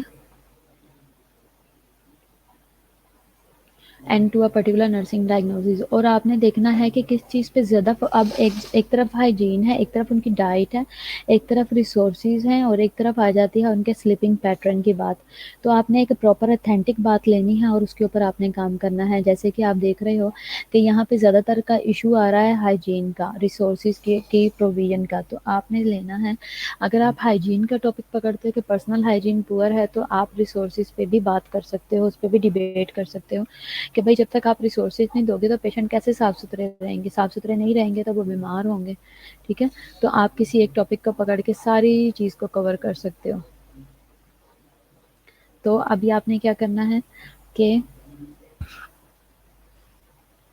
and to a particular nursing diagnosis. اور آپ نے دیکھنا ہے کہ کس چیز پہ زیادہ اب ایک طرف ہائیجین ہے، ایک طرف ان کی ڈائٹ ہے، ایک طرف ریسورسز ہیں، اور ایک طرف آ جاتی ہے ان کے سلیپنگ پیٹرن کی بات. تو آپ نے ایک پراپر اتھینٹک بات لینی ہے اور اس کے اوپر آپ نے کام کرنا ہے. جیسے کہ آپ دیکھ رہے ہو کہ یہاں پہ زیادہ تر کا ایشو آ رہا ہے ہائیجین کا، ریسورسز کی پروویژن کا. تو آپ نے لینا ہے، اگر آپ ہائیجین کا ٹاپک پکڑتے ہو کہ پرسنل ہائیجین پور ہے، تو آپ ریسورسز پہ بھی بات کر سکتے ہو، اس پہ بھی ڈیبیٹ کر سکتے ہو کہ بھائی جب تک آپ ریسورسز نہیں دو گے تو پیشنٹ کیسے صاف ستھرے رہیں گے. صاف ستھرے نہیں رہیں گے تو وہ بیمار ہوں گے. ٹھیک ہے. تو آپ کسی ایک ٹاپک کو پکڑ کے ساری چیز کو کور کر سکتے ہو. تو ابھی آپ نے کیا کرنا ہے کہ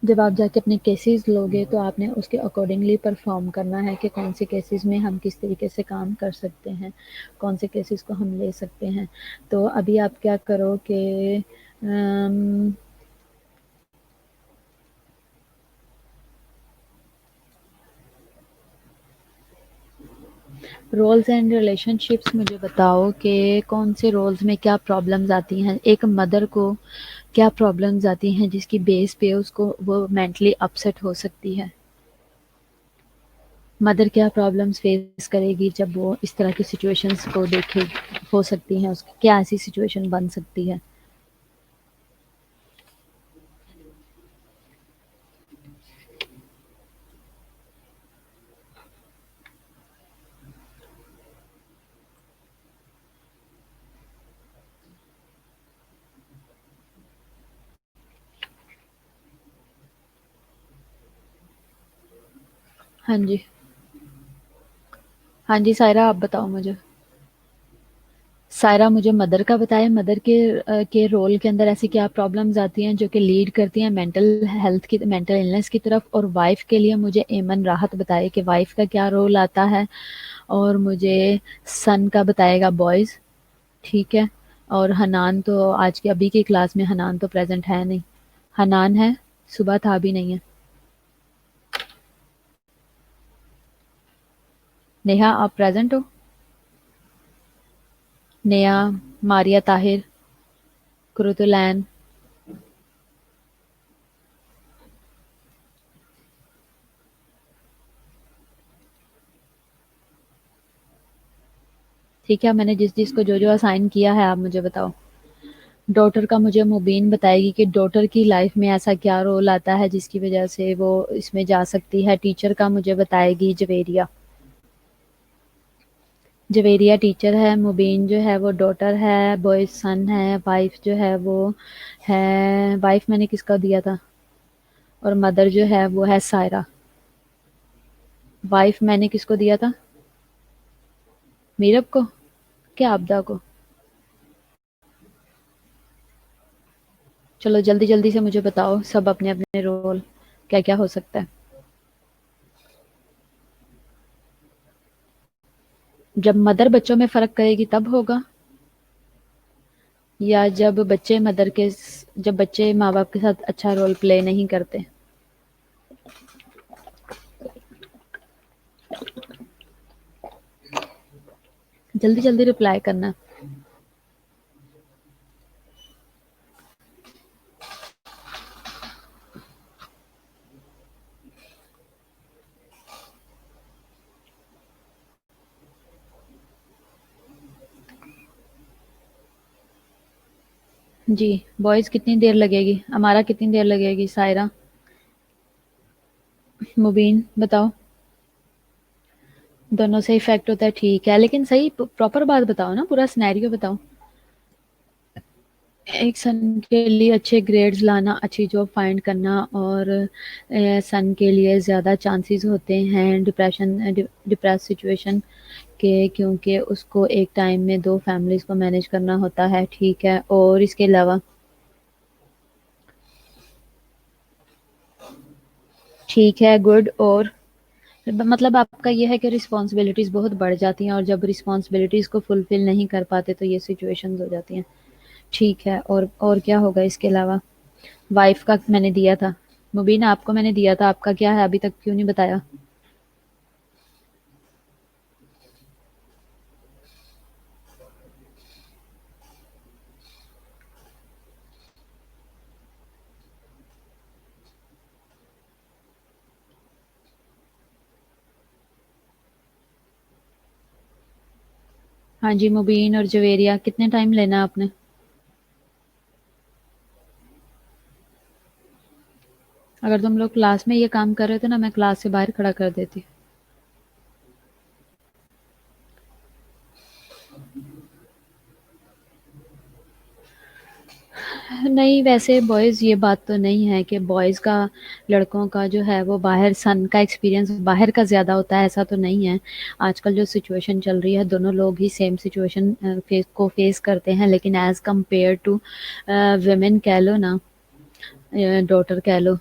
جب آپ جا کے اپنے کیسز لوگے تو آپ نے اس کے اکارڈنگلی پرفارم کرنا ہے کہ کون سے کیسز میں ہم کس طریقے سے کام کر سکتے ہیں، کون سے کیسز کو ہم لے سکتے ہیں. تو ابھی آپ کیا کرو کہ رولز اینڈ ریلیشن شپس مجھے بتاؤ کہ کون سے رولز میں کیا پرابلمز آتی ہیں. ایک مدر کو کیا پرابلمز آتی ہیں جس کی بیس پہ اس کو وہ مینٹلی اپسیٹ ہو سکتی ہے. مدر کیا پرابلمز فیس کرے گی جب وہ اس طرح کی سچویشنز کو دیکھے، ہو سکتی ہیں، اس کی کیا ایسی سچویشن بن سکتی ہے. ہاں جی. ہاں جی سائرہ آپ بتاؤ مجھے. سائرہ مجھے مدر کا بتائے، مدر کے رول کے اندر ایسی کیا پرابلمز آتی ہیں جو کہ لیڈ کرتی ہیں مینٹل ہیلتھ کی، مینٹل النس کی طرف. اور وائف کے لیے مجھے ایمن راحت بتائے کہ وائف کا کیا رول آتا ہے. اور مجھے سن کا بتائے گا بوائز. ٹھیک ہے. اور حنان تو آج کے ابھی کی کلاس میں حنان تو پریزنٹ ہے نہیں. حنان ہے، صبح تھا بھی نہیں ہے. نیہا آپ پریزنٹ ہو؟ نیہا، ماریہ طاہر، قرۃ العین. ٹھیک ہے. میں نے جس جس کو جو جو اسائن کیا ہے آپ مجھے بتاؤ. ڈاٹر کا مجھے مبین بتائے گی کہ ڈاٹر کی لائف میں ایسا کیا رول آتا ہے جس کی وجہ سے وہ اس میں جا سکتی ہے. ٹیچر کا مجھے بتائے گی جویریہ. جویریہ ٹیچر ہے، مبین جو ہے وہ ڈاٹر ہے، بوائز سن ہے، وائف جو ہے وہ ہے، وائف میں نے کس کا دیا تھا، اور مدر جو ہے وہ ہے سائرہ. وائف میں نے کس کو دیا تھا؟ میرب کو کیا آبدہ کو؟ چلو جلدی جلدی سے مجھے بتاؤ سب اپنے اپنے رول کیا کیا ہو سکتا ہے. جب مدر بچوں میں فرق کرے گی تب ہوگا، یا جب بچے ماں باپ کے ساتھ اچھا رول پلے نہیں کرتے. جلدی جلدی رپلائی کرنا. جی بوائز کتنی دیر لگے گی، ہمارا کتنی دیر لگے گی؟ سائرہ، مبین بتاؤ. دونوں سے افیکٹ ہوتا ہے، ٹھیک ہے، لیکن صحیح پراپر بات بتاؤ نا، پورا سینیریو بتاؤ. ایک سن کے لیے اچھے گریڈز لانا، اچھی جاب فائنڈ کرنا، اور سن کے لیے زیادہ چانسز ہوتے ہیں ڈپریس سچویشن کے، کیونکہ اس کو ایک ٹائم میں دو فیملیز کو مینیج کرنا ہوتا ہے. ٹھیک ہے، اور اس کے علاوہ ٹھیک ہے، گڈ. اور مطلب آپ کا یہ ہے کہ رسپانسبلٹیز بہت بڑھ جاتی ہیں، اور جب رسپانسبلٹیز کو فلفل نہیں کر پاتے تو یہ سچویشنز ہو جاتی ہیں. ٹھیک ہے، اور کیا ہوگا اس کے علاوہ؟ وائف کا میں نے دیا تھا. مبینہ آپ کو میں نے دیا تھا، آپ کا کیا ہے؟ ابھی تک کیوں نہیں بتایا؟ ہاں جی مبین اور جویریہ، کتنے ٹائم لینا آپ نے؟ اگر تم لوگ کلاس میں یہ کام کر رہے تھے نا، میں کلاس سے باہر کھڑا کر دیتی. نہیں ویسے بوائز، یہ بات تو نہیں ہے کہ بوائز کا لڑکوں کا جو ہے وہ باہر سن کا ایکسپیرینس باہر کا زیادہ ہوتا ہے، ایسا تو نہیں ہے. آج کل جو سچویشن چل رہی ہے، دونوں لوگ ہی سیم سچویشن کو فیس کرتے ہیں، لیکن ایز کمپیئر ٹو ویمن کہہ لو نا، ڈاٹر کہہ لو.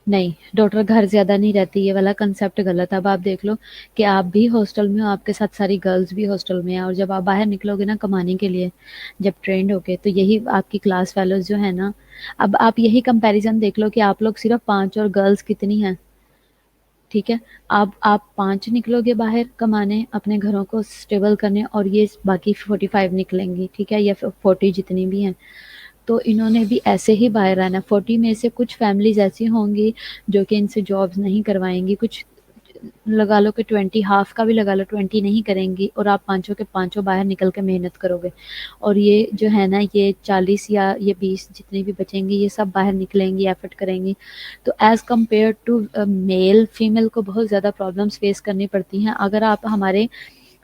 نہیں ڈاٹر گھر زیادہ نہیں رہتی، یہ والا کنسپٹ غلط ہے. اب آپ دیکھ لو کہ آپ بھی ہاسٹل میں ہو، آپ کے ساتھ ساری گرلز بھی ہاسٹل میں ہیں، اور جب آپ باہر نکلو گے نا کمانے کے لیے، جب ٹرینڈ ہو کے، تو یہی آپ کی کلاس فیلوز جو ہے نا، اب آپ یہی کمپیریزن دیکھ لو کہ آپ لوگ صرف 5 اور گرلز کتنی ہیں. ٹھیک ہے، اب آپ 5 نکلو گے باہر کمانے اپنے گھروں کو اسٹیبل کرنے، اور یہ باقی 45 نکلیں گی. ٹھیک ہے، یا 40 جتنی بھی ہیں، تو انہوں نے بھی ایسے ہی باہر رہنا. 40 میں سے کچھ فیملیز ایسی ہوں گی جو کہ ان سے جابس نہیں کروائیں گی، کچھ لگا لو کہ 20 ہاف کا بھی لگا لو 20 نہیں کریں گی، اور آپ پانچوں کے پانچوں باہر نکل کے محنت کرو گے. اور یہ جو ہے نا، یہ 40 یا یہ 20 جتنے بھی بچیں گے، یہ سب باہر نکلیں گی، ایفرٹ کریں گی. تو as compare to male, female کو بہت زیادہ پرابلمس فیس کرنی پڑتی ہیں. اگر آپ ہمارے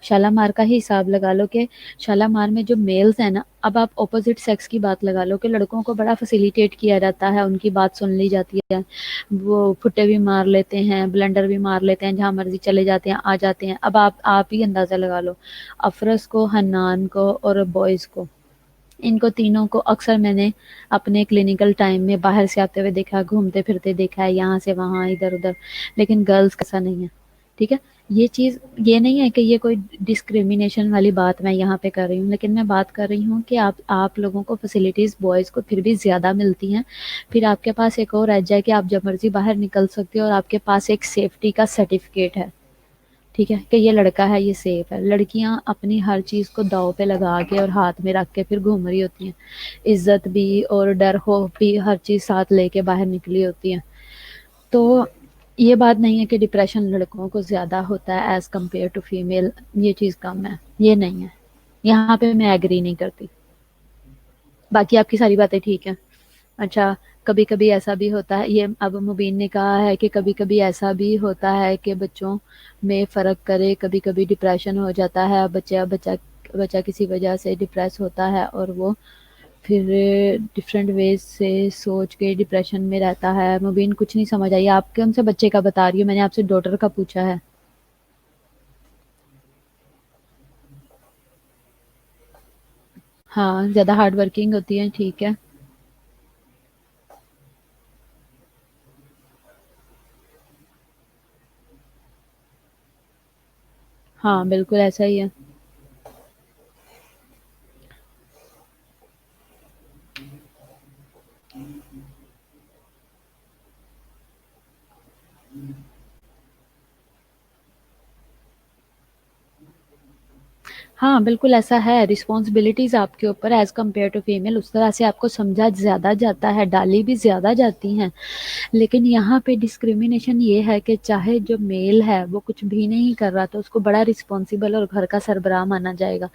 شالامار کا ہی حساب لگا لو کہ شالامار میں جو میلز ہیں نا، اب آپ اپوزٹ سیکس کی بات لگا لو کہ لڑکوں کو بڑا فیسیلیٹیٹ کیا جاتا ہے، ان کی بات سن لی جاتی ہے، وہ پھٹے بھی مار لیتے ہیں، بلنڈر بھی مار لیتے ہیں، جہاں مرضی چلے جاتے ہیں، آ جاتے ہیں. اب آپ ہی اندازہ لگا لو، افرز کو، حنان کو اور بوائز کو، ان کو تینوں کو اکثر میں نے اپنے کلینکل ٹائم میں باہر سے آتے ہوئے دیکھا، گھومتے پھرتے دیکھا ہے، یہاں سے وہاں ادھر ادھر. لیکن گرلز کیسا نہیں ہے. ٹھیک ہے، یہ چیز یہ نہیں ہے کہ یہ کوئی ڈسکریمنیشن والی بات میں یہاں پہ کر رہی ہوں، لیکن میں بات کر رہی ہوں کہ آپ لوگوں کو فیسلٹیز بوائز کو پھر بھی زیادہ ملتی ہیں. پھر آپ کے پاس ایک اور ایج ہے کہ آپ جب مرضی باہر نکل سکتے ہو، اور آپ کے پاس ایک سیفٹی کا سرٹیفکیٹ ہے. ٹھیک ہے، کہ یہ لڑکا ہے، یہ سیف ہے. لڑکیاں اپنی ہر چیز کو داؤ پہ لگا کے اور ہاتھ میں رکھ کے پھر گھوم رہی ہوتی ہیں، عزت بھی اور ڈر خوف بھی ہر چیز ساتھ لے کے باہر نکلی ہوتی ہیں. تو یہ بات نہیں ہے کہ ڈپریشن لڑکوں کو زیادہ ہوتا ہے ایز کمپیئر ٹو فیمیل، یہ چیز کم ہے، یہ نہیں ہے. یہاں پہ میں ایگری نہیں کرتی. باقی آپ کی ساری باتیں ٹھیک ہیں. اچھا، کبھی کبھی ایسا بھی ہوتا ہے، یہ اب مبین نے کہا ہے کہ کبھی کبھی ایسا بھی ہوتا ہے کہ بچوں میں فرق کرے، کبھی کبھی ڈپریشن ہو جاتا ہے، بچہ کسی وجہ سے ڈپریس ہوتا ہے، اور وہ پھر ڈفرینٹ ویز سے سوچ کے ڈپریشن میں رہتا ہے. مبین کچھ نہیں سمجھ آئی. آپ کون سے بچے کا بتا رہی ہوں؟ میں نے آپ سے ڈاٹر کا پوچھا ہے. ہاں زیادہ ہارڈ ورکنگ ہوتی ہے، ٹھیک ہے. ہاں بالکل ایسا ہی ہے. ہاں بالکل ایسا ہے. رسپانسبلٹیز آپ کے اوپر ایز کمپیئر ٹو فیمیل اس طرح سے آپ کو سمجھا زیادہ جاتا ہے، ڈالی بھی زیادہ جاتی ہیں. لیکن یہاں پہ ڈسکریمنیشن یہ ہے کہ چاہے جو میل ہے وہ کچھ بھی نہیں کر رہا تو اس کو بڑا رسپانسبل اور گھر کا سربراہ مانا جائے گا.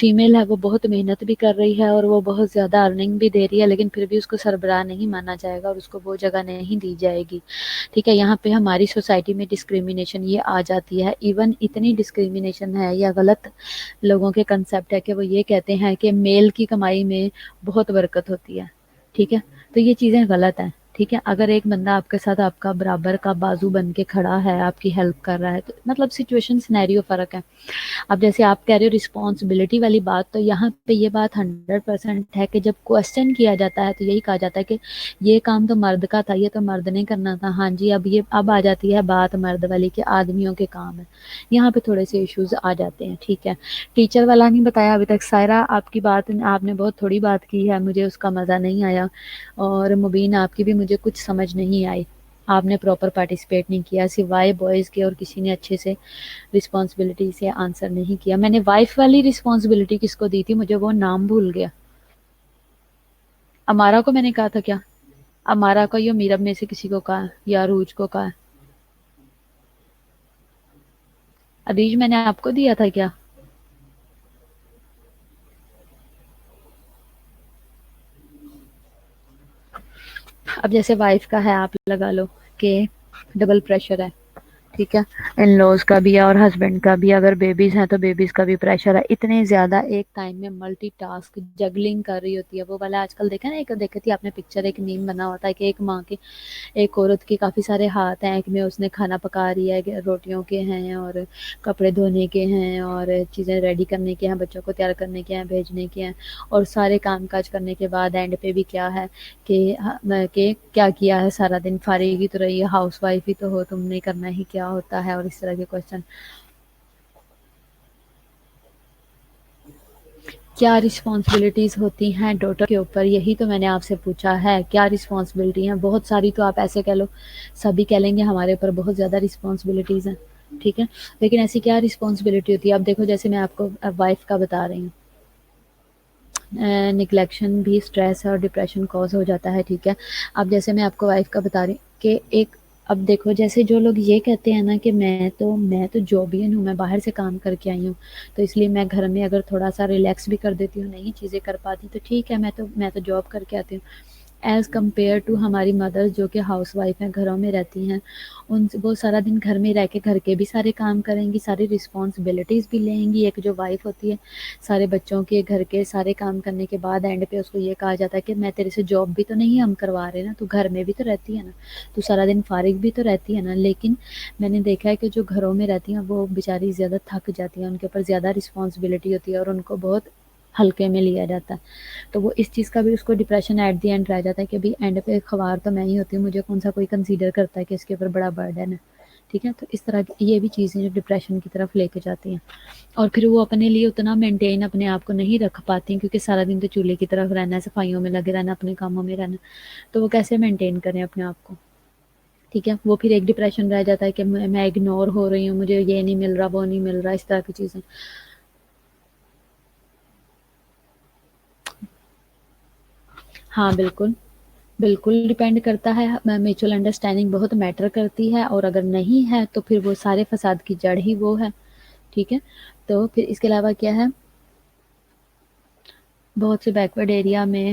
فیمیل ہے وہ بہت محنت بھی کر رہی ہے اور وہ بہت زیادہ ارننگ بھی دے رہی ہے، لیکن پھر بھی اس کو سربراہ نہیں مانا جائے گا اور اس کو وہ جگہ نہیں دی جائے گی. ٹھیک ہے. یہاں پہ ہماری سوسائٹی میں ڈسکریمنیشن یہ آ جاتی ہے. ایون اتنی ڈسکریمنیشن ہے یا غلط لوگوں کے کنسپٹ ہے کہ وہ یہ کہتے ہیں کہ میل کی کمائی میں بہت برکت ہوتی ہے. ٹھیک ہے. تو یہ چیزیں غلط ہیں. ٹھیک ہے. اگر ایک بندہ آپ کے ساتھ آپ کا برابر کا بازو بن کے کھڑا ہے، آپ کی ہیلپ کر رہا ہے، تو مطلب سچویشن سینیریو فرق ہے. اب جیسے آپ کہہ رہے ہو رسپانسبلٹی والی بات، تو یہاں پہ یہ بات 100% ہے کہ جب کوشچن کیا جاتا ہے تو یہی کہا جاتا ہے کہ یہ کام تو مرد کا تھا، یہ تو مرد نے کرنا تھا. ہاں جی. اب آ جاتی ہے بات مرد والی کہ آدمیوں کے کام ہے. یہاں پہ تھوڑے سے ایشوز آ جاتے ہیں. ٹھیک ہے. ٹیچر والا نہیں بتایا ابھی تک. سائرہ آپ کی بات آپ نے بہت تھوڑی بات کی ہے، مجھے اس کا مزہ نہیں آیا. اور مبین آپ کی بھی مجھے کچھ سمجھ نہیں آئی. آپ نے پراپر پارٹیسپیٹ نہیں کیا سوائے بوائز کے، اور کسی نے اچھے سے رسپانسبلٹی سے آنسر نہیں کیا. میں نے وائف والی رسپانسبلٹی کس کو دی تھی؟ مجھے وہ نام بھول گیا. امارا کو میں نے کہا تھا کیا؟ امارا کو یا میرب میں سے کسی کو کہا یا روج کو کہا؟ عریج میں نے آپ کو دیا تھا کیا؟ اب جیسے وائف کا ہے آپ لگا لو کہ ڈبل پریشر ہے. ٹھیک ہے. ان لوز کا بھی ہے اور ہسبینڈ کا بھی. اگر بیبیز ہیں تو بیبیز کا بھی پریشر ہے. اتنے زیادہ ایک ٹائم میں ملٹی ٹاسک جگلنگ کر رہی ہوتی ہے. وہ والا آج کل دیکھا نا، ایک دیکھی تھی آپ نے پکچر، ایک میم بنا ہوتا ہے کہ ایک ماں کے، ایک عورت کے کافی سارے ہاتھ ہیں. ایک میں اس نے کھانا پکا رہی ہے، روٹیوں کے ہیں اور کپڑے دھونے کے ہیں اور چیزیں ریڈی کرنے کے ہیں، بچوں کو تیار کرنے کے ہیں، بھیجنے کے ہیں، اور سارے کام کاج کرنے کے بعد اینڈ پہ بھی کیا ہے کہ کیا کیا ہے سارا دن؟ فارغ ہی تو رہی ہے، ہاؤس وائف ہی تو ہو، تم نے کرنا ہی کیا ہوتا ہے، اور اس طرح کے کوشچن. کیا رسپانسبلٹیز ہوتی ہیں ڈاٹر کے اوپر؟ یہی تو میں نے آپ سے پوچھا ہے. کیا رسپانسبلٹی ہیں؟ بہت ساری تو آپ ایسے کہہ لو، سبھی کہہ لیں گے ہمارے اوپر بہت زیادہ رسپانسبلٹیز ہیں. ٹھیک ہے. لیکن ایسی کیا رسپانسبلٹی ہوتی ہے؟ اب دیکھو جیسے میں آپ کو وائف کا بتا رہی ہوں، نگلیکشن بھی اسٹریس ہے اور ڈپریشن کوز ہو جاتا ہے. ٹھیک ہے. اب جیسے میں آپ کو وائف کا بتا رہی ہوں کہ ایک، اب دیکھو جیسے جو لوگ یہ کہتے ہیں نا کہ میں تو جوبین ہوں، میں باہر سے کام کر کے آئی ہوں، تو اس لیے میں گھر میں اگر تھوڑا سا ریلیکس بھی کر دیتی ہوں، نہیں چیزیں کر پاتی تو ٹھیک ہے، میں تو جاب کر کے آتی ہوں. ایز کمپیئر ٹو ہماری مدر جو کہ ہاؤس وائف ہیں، گھروں میں رہتی ہیں، ان سے وہ سارا دن گھر میں رہ کے گھر کے بھی سارے کام کریں گی، ساری رسپانسبلٹیز بھی لیں گی. ایک جو وائف ہوتی ہے، سارے بچوں کے گھر کے سارے کام کرنے کے بعد اینڈ پہ اس کو یہ کہا جاتا ہے کہ میں تیرے سے جاب بھی تو نہیں ہم کروا رہے نا، تو گھر میں بھی تو رہتی ہے نا، تو سارا دن فارغ بھی تو رہتی ہے نا. لیکن میں نے دیکھا ہے کہ جو گھروں میں رہتی ہیں وہ بیچاری زیادہ تھک جاتی ہیں، ان کے اوپر زیادہ رسپانسبلٹی ہوتی ہے اور ان کو بہت ہلکے میں لیا جاتا ہے. تو وہ اس چیز کا بھی اس کو ڈپریشن ایٹ دی اینڈ رہ جاتا ہے کہ ابھی اینڈ پہ خوار تو میں ہی ہوتی ہوں، مجھے کون سا کوئی کنسیڈر کرتا ہے کہ اس کے اوپر بڑا برڈن ہے. ٹھیک ہے. تو اس طرح کی یہ بھی چیزیں جو ڈپریشن کی طرف لے کے جاتی ہیں. اور پھر وہ اپنے لیے اتنا مینٹین اپنے آپ کو نہیں رکھ پاتی، کیونکہ سارا دن تو چولہے کی طرف رہنا ہے، صفائیوں میں لگے رہنا، اپنے کاموں میں رہنا، تو وہ کیسے مینٹین کریں اپنے آپ کو؟ ٹھیک ہے. وہ پھر ایک ڈپریشن رہ جاتا ہے کہ میں اگنور ہو رہی ہوں، مجھے یہ نہیں مل رہا، وہ نہیں مل رہا، اس طرح کی چیزیں. ہاں بالکل. بالکل ڈیپینڈ کرتا ہے. میوچل انڈرسٹینڈنگ بہت میٹر کرتی ہے، اور اگر نہیں ہے تو پھر وہ سارے فساد کی جڑ ہی وہ ہے. ٹھیک ہے. تو پھر اس کے علاوہ کیا ہے، بہت سے بیکورڈ ایریا میں